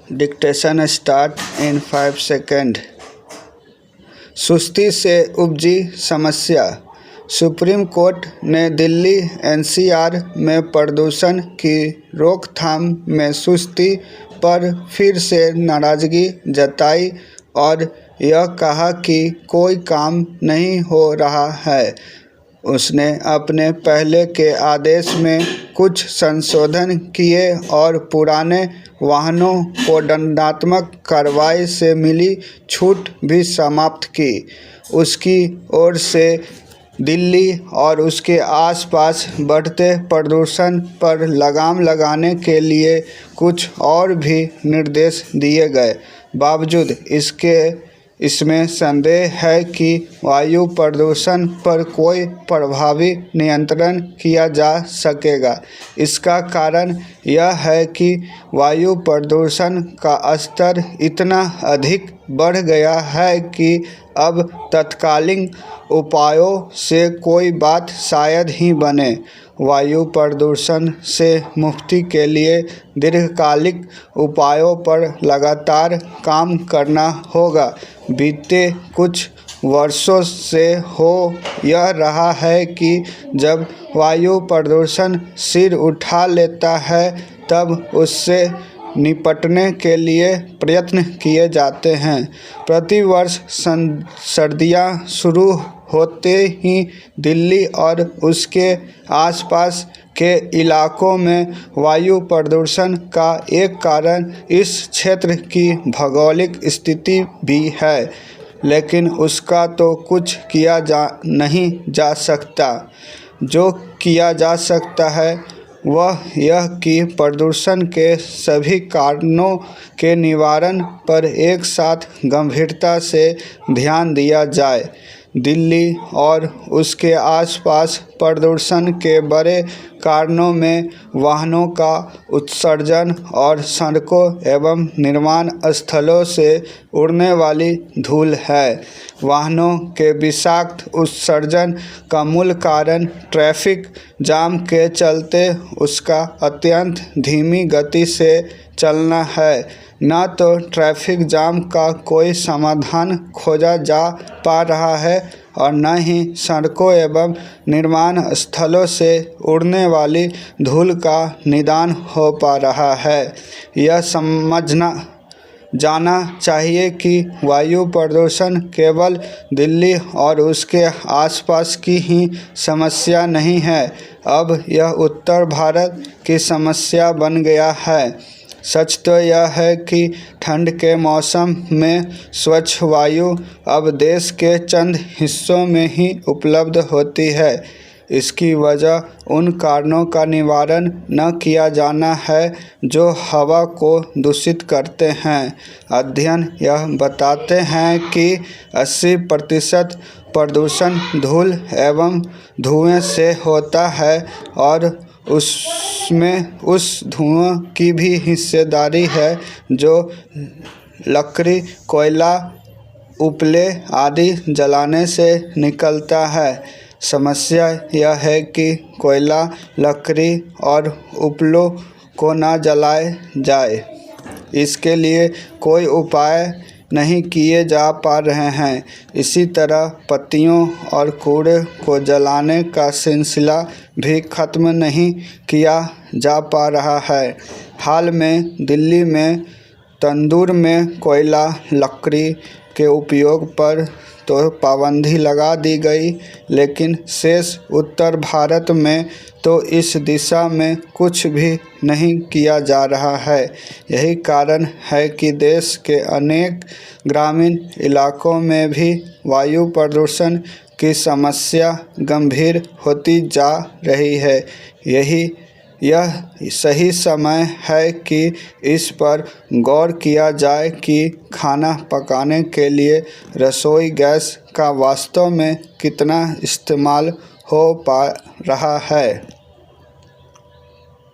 Dictation start in 5 second. सुस्ती से उपजी समस्या। सुप्रीम कोर्ट ने दिल्ली एनसीआर में प्रदूषण की रोकथाम में सुस्ती पर फिर से नाराजगी जताई और यह कहा कि कोई काम नहीं हो रहा है। उसने अपने पहले के आदेश में कुछ संशोधन किए और पुराने वाहनों को दंडात्मक कार्रवाई से मिली छूट भी समाप्त की। उसकी ओर से दिल्ली और उसके आसपास बढ़ते प्रदूषण पर लगाम लगाने के लिए कुछ और भी निर्देश दिए गए। बावजूद इसमें संदेह है कि वायु प्रदूषण पर कोई प्रभावी नियंत्रण किया जा सकेगा। इसका कारण यह है कि वायु प्रदूषण का स्तर इतना अधिक बढ़ गया है कि अब तत्कालिक उपायों से कोई बात शायद ही बने। वायु प्रदूषण से मुक्ति के लिए दीर्घकालिक उपायों पर लगातार काम करना होगा। बीते कुछ वर्षों से हो यह रहा है कि जब वायु प्रदूषण सिर उठा लेता है तब उससे निपटने के लिए प्रयत्न किए जाते हैं। प्रतिवर्ष सर्दियां शुरू होते ही दिल्ली और उसके आसपास के इलाकों में वायु प्रदूषण का एक कारण इस क्षेत्र की भौगोलिक स्थिति भी है, लेकिन उसका तो कुछ किया नहीं जा सकता। जो किया जा सकता है वह यह कि प्रदूषण के सभी कारणों के निवारण पर एक साथ गंभीरता से ध्यान दिया जाए। दिल्ली और उसके आसपास प्रदूषण के बड़े कारणों में वाहनों का उत्सर्जन और सड़कों एवं निर्माण स्थलों से उड़ने वाली धूल है। वाहनों के विषाक्त उत्सर्जन का मूल कारण ट्रैफिक जाम के चलते उसका अत्यंत धीमी गति से चलना है। न तो ट्रैफिक जाम का कोई समाधान खोजा जा पा रहा है और न ही सड़कों एवं निर्माण स्थलों से उड़ने वाली धूल का निदान हो पा रहा है। यह जाना चाहिए कि वायु प्रदूषण केवल दिल्ली और उसके आसपास की ही समस्या नहीं है, अब यह उत्तर भारत की समस्या बन गया है। सच तो यह है कि ठंड के मौसम में स्वच्छ वायु अब देश के चंद हिस्सों में ही उपलब्ध होती है। इसकी वजह उन कारणों का निवारण न किया जाना है जो हवा को दूषित करते हैं। अध्ययन यह बताते हैं कि 80% प्रदूषण धूल एवं धुएं से होता है और उसमें उस धुएं की भी हिस्सेदारी है जो लकड़ी, कोयला, उपले आदि जलाने से निकलता है। समस्या यह है कि कोयला, लकड़ी और उपलों को न जलाए जाए, इसके लिए कोई उपाय नहीं किए जा पा रहे हैं। इसी तरह पत्तियों और कूड़े को जलाने का सिलसिला भी खत्म नहीं किया जा पा रहा है। हाल में दिल्ली में तंदूर में कोयला, लकड़ी के उपयोग पर तो पाबंदी लगा दी गई, लेकिन शेष उत्तर भारत में तो इस दिशा में कुछ भी नहीं किया जा रहा है। यही कारण है कि देश के अनेक ग्रामीण इलाकों में भी वायु प्रदूषण की समस्या गंभीर होती जा रही है। यह सही समय है कि इस पर गौर किया जाए कि खाना पकाने के लिए रसोई गैस का वास्तव में कितना इस्तेमाल हो पा रहा है।